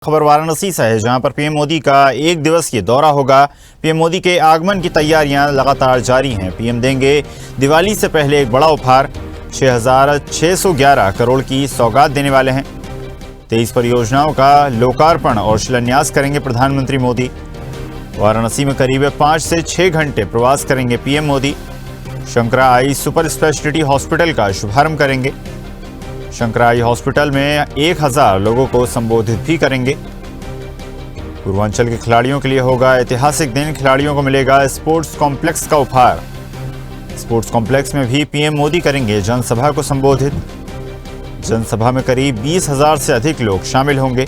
खबर वाराणसी से है, जहां पर पीएम मोदी का एक दिवसीय दौरा होगा। पीएम मोदी के आगमन की तैयारियां लगातार जारी हैं। पीएम देंगे दिवाली से पहले एक बड़ा उपहार, 6,611 करोड़ की सौगात देने वाले हैं। 23 परियोजनाओं का लोकार्पण और शिलान्यास करेंगे प्रधानमंत्री मोदी। वाराणसी में करीब 5 से 6 घंटे प्रवास करेंगे पीएम मोदी। शंकरा आई सुपर स्पेशलिटी हॉस्पिटल का शुभारंभ करेंगे। शंकरा आई हॉस्पिटल में 1000 लोगों को संबोधित भी करेंगे। पूर्वांचल के खिलाड़ियों के लिए होगा ऐतिहासिक दिन। खिलाड़ियों को मिलेगा स्पोर्ट्स कॉम्प्लेक्स का उपहार। स्पोर्ट्स कॉम्प्लेक्स में भी पीएम मोदी करेंगे जनसभा को संबोधित। जनसभा में करीब 20,000 से अधिक लोग शामिल होंगे।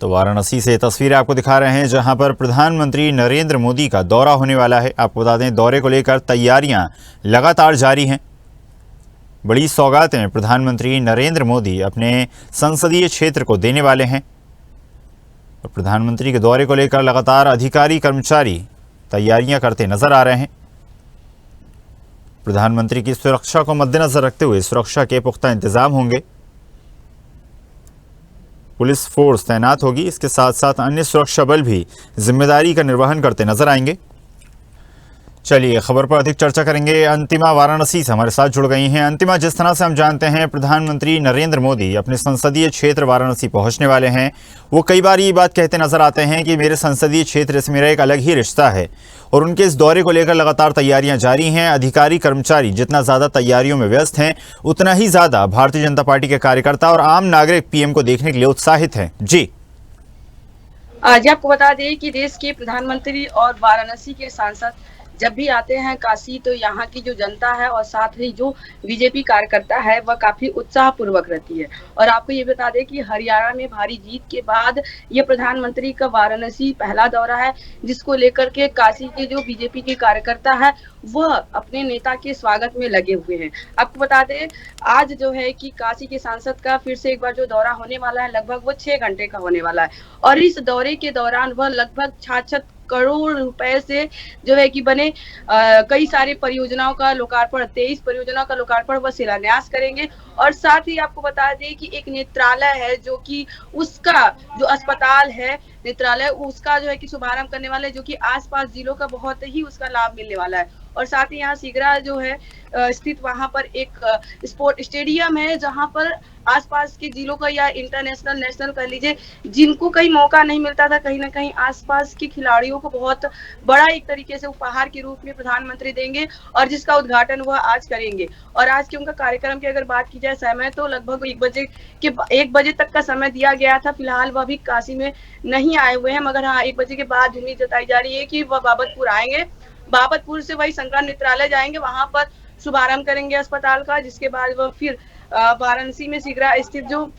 तो वाराणसी से तस्वीरें आपको दिखा रहे हैं, जहां पर प्रधानमंत्री नरेंद्र मोदी का दौरा होने वाला है। आपको बता दें, दौरे को लेकर तैयारियां लगातार जारी हैं। बड़ी सौगातें प्रधानमंत्री नरेंद्र मोदी अपने संसदीय क्षेत्र को देने वाले हैं। और प्रधानमंत्री के दौरे को लेकर लगातार अधिकारी कर्मचारी तैयारियां करते नजर आ रहे हैं। प्रधानमंत्री की सुरक्षा को मद्देनजर रखते हुए सुरक्षा के पुख्ता इंतजाम होंगे। पुलिस फोर्स तैनात होगी। इसके साथ साथ अन्य सुरक्षा बल भी जिम्मेदारी का निर्वहन करते नजर आएंगे। चलिए, खबर पर अधिक चर्चा करेंगे। अंतिमा वाराणसी से हमारे साथ जुड़ गई हैं। अंतिमा, जिस तरह से हम जानते हैं प्रधानमंत्री नरेंद्र मोदी अपने संसदीय क्षेत्र वाराणसी पहुंचने वाले हैं, वो कई बार ये बात कहते नजर आते हैं कि मेरे संसदीय क्षेत्र से मेरा एक अलग ही रिश्ता है। और उनके इस दौरे को लेकर लगातार तैयारियां जारी हैं। अधिकारी कर्मचारी जितना ज्यादा तैयारियों में व्यस्त हैं, उतना ही ज्यादा भारतीय जनता पार्टी के कार्यकर्ता और आम नागरिक पीएम को देखने के लिए उत्साहित हैं। जी आज आपको बता दें कि देश के प्रधानमंत्री और वाराणसी के सांसद जब भी आते हैं काशी, तो यहाँ की जो जनता है और साथ ही जो बीजेपी कार्यकर्ता है वह काफी उत्साह पूर्वक रहती है। और आपको ये बता दें कि हरियाणा में भारी जीत के बाद ये प्रधानमंत्री का वाराणसी पहला दौरा है, जिसको लेकर के काशी के जो बीजेपी के कार्यकर्ता है वह अपने नेता के स्वागत में लगे हुए हैं। आपको बता दें, आज जो है कि काशी के सांसद का फिर से एक बार जो दौरा होने वाला है, लगभग वो 6 घंटे का होने वाला है। और इस दौरे के दौरान वह लगभग 66 करोड़ रुपए से जो है कि बने कई सारे परियोजनाओं का लोकार्पण, 23 परियोजनाओं का लोकार्पण व शिलान्यास करेंगे। और साथ ही आपको बता दें कि एक नेत्रालय है, जो कि उसका जो अस्पताल है नेत्रालय, उसका जो है कि शुभारंभ करने वाले, जो कि आसपास जिलों का बहुत ही उसका लाभ मिलने वाला है। और साथ ही यहाँ सिगरा जो है स्थित, वहां पर एक स्पोर्ट स्टेडियम है, जहां पर आसपास के जिलों का या इंटरनेशनल नेशनल कर लीजिए, जिनको कहीं मौका नहीं मिलता था, कहीं ना कहीं आसपास के खिलाड़ियों को बहुत बड़ा एक तरीके से उपहार के रूप में प्रधानमंत्री देंगे, और जिसका उद्घाटन वह आज करेंगे। और आज के उनका कार्यक्रम की अगर बात की जाए समय, तो लगभग 1 बजे तक का समय दिया गया था। फिलहाल वह भी काशी में नहीं आए हुए हैं, मगर हाँ 1 बजे के बाद उम्मीद जताई जा रही है कि वह बाबतपुर आएंगे। बाबतपुर से वही शंकर नेत्रालय जाएंगे, वहां पर शुभारंभ करेंगे अस्पताल का, जिसके बाद वह फिर वाराणसी में सिगरा स्थित जो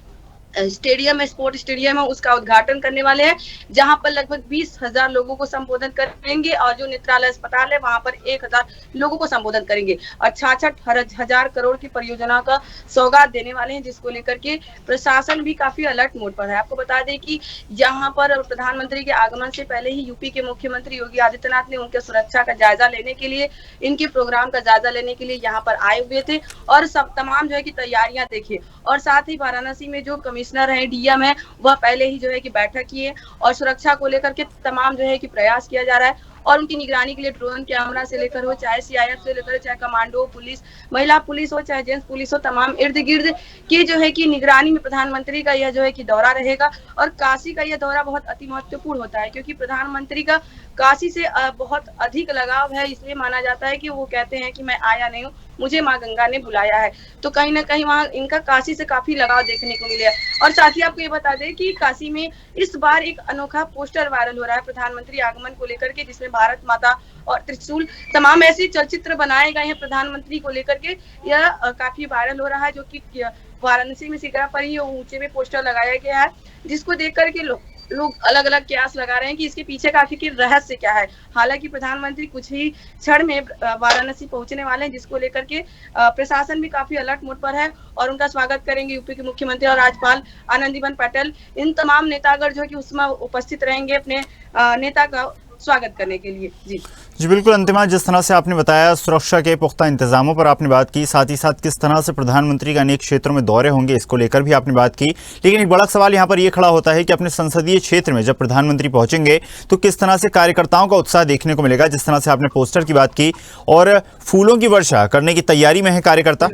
स्टेडियम है, स्पोर्ट स्टेडियम है, उसका उद्घाटन करने वाले हैं, जहां पर लगभग 20,000 लोगों को संबोधन करेंगे। और जो नेत्रालय अस्पताल है वहां पर 1000 लोगों को संबोधन करेंगे। और 66,000 करोड़ की परियोजना का सौगात देने वाले हैं, जिसको लेकर के प्रशासन भी काफी अलर्ट मोड पर है। आपको बता दें कि यहाँ पर प्रधानमंत्री के आगमन से पहले ही यूपी के मुख्यमंत्री योगी आदित्यनाथ ने उनके सुरक्षा का जायजा लेने के लिए, इनके प्रोग्राम का जायजा लेने के लिए यहाँ पर आए हुए थे। और सब तमाम जो है की तैयारियां देखिए। और साथ ही वाराणसी में जो कमिश्नर है, डीएम है, वह पहले ही जो है कि बैठक किए और सुरक्षा को लेकर के तमाम जो है कि प्रयास किया जा रहा है। और उनकी निगरानी के लिए ड्रोन कैमरा से लेकर हो, चाहे सीआईएफ से लेकर, चाहे कमांडो पुलिस, महिला पुलिस हो, चाहे जेंट्स पुलिस हो, तमाम इर्द गिर्द की जो है कि निगरानी में प्रधानमंत्री का यह जो है कि दौरा रहेगा। और काशी का यह दौरा बहुत अति महत्वपूर्ण होता है, क्योंकि प्रधानमंत्री का काशी से बहुत अधिक लगाव है। इसलिए माना जाता है कि वो कहते हैं कि मैं आया नहीं हूँ, मुझे माँ गंगा ने बुलाया है। तो कहीं ना कहीं वहाँ इनका काशी से काफी लगाव देखने को मिला। और साथ ही आपको ये बता दें कि काशी में इस बार एक अनोखा पोस्टर वायरल हो रहा है प्रधानमंत्री आगमन को लेकर के, जिसमें भारत माता और त्रिशूल तमाम ऐसे चलचित्र बनाए गए हैं प्रधानमंत्री को लेकर के। यह काफी वायरल हो रहा है, जो कि वाराणसी में सिगरा पर ही ऊंचे में पोस्टर लगाया गया है, जिसको देख करके लोग अलग अलग कयास लगा रहे हैं कि इसके पीछे का आखिर रहस्य क्या है। हालांकि प्रधानमंत्री कुछ ही क्षण में वाराणसी पहुंचने वाले हैं, जिसको लेकर के प्रशासन भी काफी अलर्ट मोड पर है। और उनका स्वागत करेंगे यूपी के मुख्यमंत्री और राज्यपाल आनंदीबेन पटेल। इन तमाम नेतागण जो है कि उसमें उपस्थित रहेंगे अपने नेता का स्वागत करने के लिए। जी बिल्कुल अंतिमा, जिस तरह से आपने बताया सुरक्षा के पुख्ता इंतजामों पर आपने बात की, साथ ही साथ किस तरह से प्रधानमंत्री के अनेक क्षेत्रों में दौरे होंगे इसको लेकर भी आपने बात की, लेकिन एक बड़ा सवाल यहाँ पर यह खड़ा होता है कि अपने संसदीय क्षेत्र में जब प्रधानमंत्री पहुंचेंगे तो किस तरह से कार्यकर्ताओं का उत्साह देखने को मिलेगा। जिस तरह से आपने पोस्टर की बात की और फूलों की वर्षा करने की तैयारी में है कार्यकर्ता।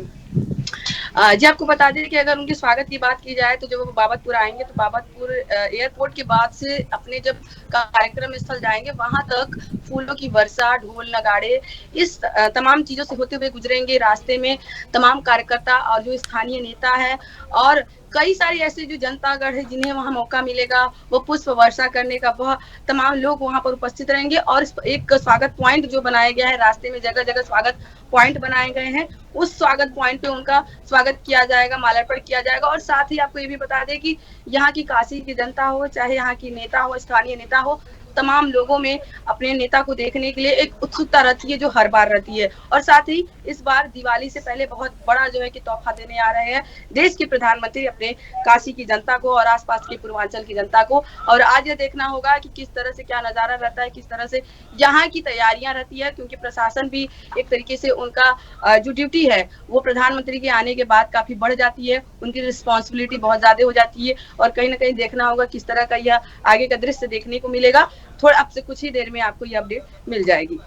जी आपको बता दें कि अगर उनके स्वागत की बात की जाए तो जब वो बाबतपुर आएंगे तो बाबतपुर एयरपोर्ट के बाद से अपने जब कार्यक्रम स्थल जाएंगे वहां तक फूलों की वर्षा, ढोल नगाड़े, इस तमाम चीजों से होते हुए गुजरेंगे। रास्ते में तमाम कार्यकर्ता और जो स्थानीय नेता है और कई सारी ऐसे जो जनतागढ़ है जिन्हें वहां मौका मिलेगा वो पुष्प वर्षा करने का, वह तमाम लोग वहां पर उपस्थित रहेंगे। और एक स्वागत पॉइंट जो बनाया गया है, रास्ते में जगह जगह स्वागत पॉइंट बनाए गए हैं, उस स्वागत पॉइंट पे उनका स्वागत किया जाएगा, माल्यार्पण किया जाएगा। और साथ ही आपको ये भी बता दें कि यहाँ की काशी की जनता हो, चाहे यहाँ की नेता हो, स्थानीय नेता हो, तमाम लोगों में अपने नेता को देखने के लिए एक उत्सुकता रहती है जो हर बार रहती है। और साथ ही इस बार दिवाली से पहले बहुत बड़ा जो है कि तोहफा देने आ रहे हैं देश के प्रधानमंत्री अपने काशी की जनता को और आसपास के पूर्वांचल की जनता को। और आज ये देखना होगा कि किस तरह से क्या नजारा रहता है, किस तरह से यहाँ की तैयारियां रहती है, क्योंकि प्रशासन भी एक तरीके से उनका जो ड्यूटी है वो प्रधानमंत्री के आने के बाद काफी बढ़ जाती है, उनकी रिस्पॉन्सिबिलिटी बहुत ज्यादा हो जाती है। और कहीं ना कहीं देखना होगा किस तरह का यह आगे का दृश्य देखने को मिलेगा। थोड़ा अब से कुछ ही देर में आपको ये अपडेट मिल जाएगी।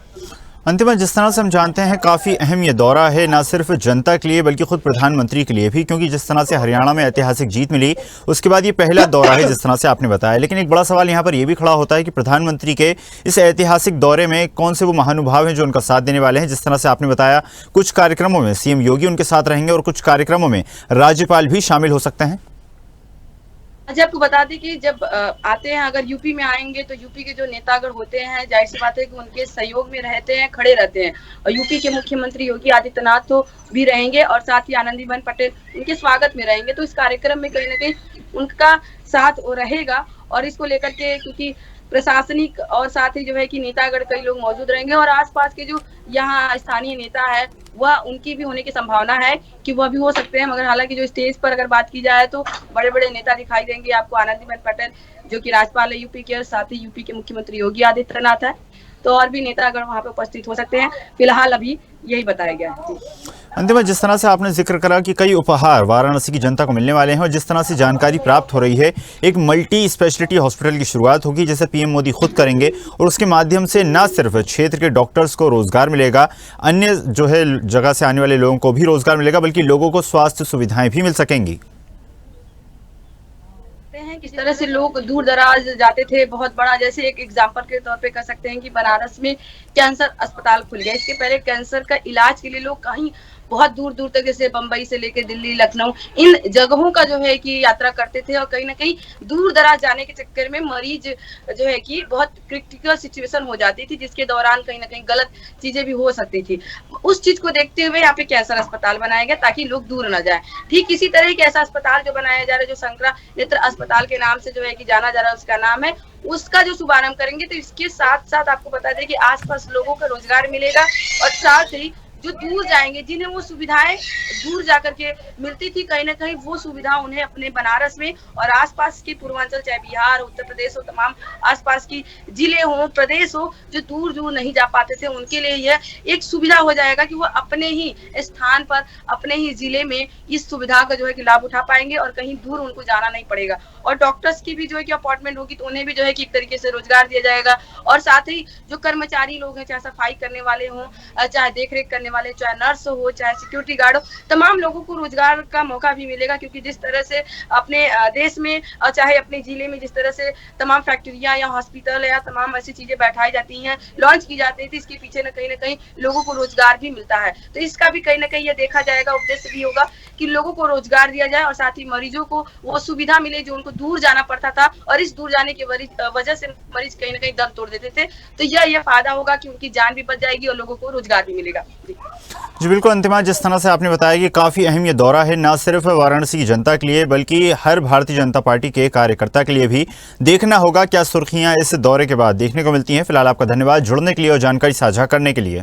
अंतिमा, जिस तरह से हम जानते हैं काफ़ी अहम ये दौरा है, ना सिर्फ जनता के लिए बल्कि खुद प्रधानमंत्री के लिए भी, क्योंकि जिस तरह से हरियाणा में ऐतिहासिक जीत मिली उसके बाद ये पहला दौरा है जिस तरह से आपने बताया। लेकिन एक बड़ा सवाल यहाँ पर यह भी खड़ा होता है कि प्रधानमंत्री के इस ऐतिहासिक दौरे में कौन से वो महानुभाव हैं जो उनका साथ देने वाले हैं। जिस तरह से आपने बताया कुछ कार्यक्रमों में सीएम योगी उनके साथ रहेंगे और कुछ कार्यक्रमों में राज्यपाल भी शामिल हो सकते हैं। अच्छा आपको बता दें कि जब आते हैं, अगर यूपी में आएंगे तो यूपी के जो नेतागढ़ होते हैं जाहिर सी बात है कि उनके सहयोग में रहते हैं, खड़े रहते हैं। और यूपी के मुख्यमंत्री योगी आदित्यनाथ तो भी रहेंगे और साथ ही आनंदीबेन पटेल उनके स्वागत में रहेंगे। तो इस कार्यक्रम में कहीं ना कहीं उनका साथ रहेगा। और इसको लेकर के क्योंकि प्रशासनिक और साथ ही जो है कि नेतागढ़ कई लोग मौजूद रहेंगे और आसपास के जो यहाँ स्थानीय नेता है वह उनकी भी होने की संभावना है कि वह भी हो सकते हैं। मगर हालांकि जो स्टेज पर अगर बात की जाए तो बड़े बड़े नेता दिखाई देंगे आपको। आनंदीबेन पटेल जो कि राज्यपाल है यूपी के, और साथ ही यूपी के मुख्यमंत्री योगी आदित्यनाथ है, तो और भी नेतागण वहां पे उपस्थित हो सकते हैं। फिलहाल अभी यही बताया गया है। अंतिम, जिस तरह से आपने जिक्र करा कि कई उपहार वाराणसी की जनता को मिलने वाले हैं और जिस तरह से जानकारी प्राप्त हो रही है एक मल्टी स्पेशलिटी हॉस्पिटल की शुरुआत होगी जैसे पीएम मोदी खुद करेंगे और उसके माध्यम से न सिर्फ क्षेत्र के डॉक्टर्स को रोजगार मिलेगा, अन्य जो है जगह से आने वाले लोगों को भी रोजगार मिलेगा, बल्कि लोगों को स्वास्थ्य सुविधाएं भी मिल सकेंगी। किस तरह से लोग दूर दराज जाते थे, बहुत बड़ा जैसे एक एग्जांपल के तौर पे कह सकते हैं कि बनारस में कैंसर अस्पताल खुल गया। इसके पहले कैंसर का इलाज के लिए लोग कहीं बहुत दूर दूर तक जैसे बंबई से लेकर दिल्ली, लखनऊ, इन जगहों का जो है कि यात्रा करते थे। और कहीं ना कहीं दूर दराज जाने के चक्कर में मरीज जो है कि बहुत क्रिटिकल सिचुएशन हो जाती थी, जिसके दौरान कहीं ना कहीं गलत चीजें भी हो सकती थी। उस चीज को देखते हुए यहाँ पे कैंसर अस्पताल बनाया गया ताकि लोग दूर न जाए। ठीक इसी तरह एक ऐसा अस्पताल जो बनाया जा रहा है जो शंकरा नेत्र अस्पताल के नाम से जो है कि जाना जा रहा है, उसका नाम है, उसका जो शुभारंभ करेंगे। तो इसके साथ साथ आपको बता दें कि आसपास लोगों को रोजगार मिलेगा और साथ ही जो दूर जाएंगे जिन्हें वो सुविधाएं दूर जाकर के मिलती थी, कहीं ना कहीं वो सुविधा उन्हें अपने बनारस में और आसपास के पूर्वांचल चाहे बिहार, उत्तर प्रदेश हो, तमाम आसपास की जिले हो, प्रदेश हो, जो दूर दूर नहीं जा पाते थे उनके लिए यह एक सुविधा हो जाएगा कि वो अपने ही स्थान पर, अपने ही जिले में इस सुविधा का जो है कि लाभ उठा पाएंगे और कहीं दूर उनको जाना नहीं पड़ेगा। और डॉक्टर्स की भी जो है कि अपॉइंटमेंट होगी तो उन्हें भी जो है कि एक तरीके से रोजगार दिया जाएगा। और साथ ही जो कर्मचारी लोग हैं, चाहे सफाई करने वाले हों, चाहे देखरेख करने वाले, चाहे नर्स हो, चाहे सिक्योरिटी गार्ड हो, तमाम लोगों को रोजगार का मौका भी मिलेगा। क्योंकि जिस तरह से अपने देश में और चाहे अपने जिले में जिस तरह से तमाम फैक्ट्रियां या हॉस्पिटल या तमाम ऐसी चीजें बैठाई जाती हैं, लॉन्च की जाती थी, इसके पीछे न कहीं लोगों को रोजगार भी मिलता है। तो इसका भी कहीं ना कहीं यह देखा जाएगा, उद्देश्य भी होगा कि लोगों को रोजगार दिया जाए और साथ ही मरीजों को वो सुविधा मिले जो उनको दूर जाना पड़ता था और इस दूर जाने की वजह से मरीज कहीं ना कहीं दम तोड़ देते थे। तो यह फायदा होगा कि उनकी जान भी बच जाएगी और लोगों को रोजगार भी मिलेगा। जी बिल्कुल अंतिमा, जिस तरह से आपने बताया कि काफ़ी अहम ये दौरा है न सिर्फ वाराणसी की जनता के लिए बल्कि हर भारतीय जनता पार्टी के कार्यकर्ता के लिए भी। देखना होगा क्या सुर्खियां इस दौरे के बाद देखने को मिलती हैं। फिलहाल आपका धन्यवाद जुड़ने के लिए और जानकारी साझा करने के लिए।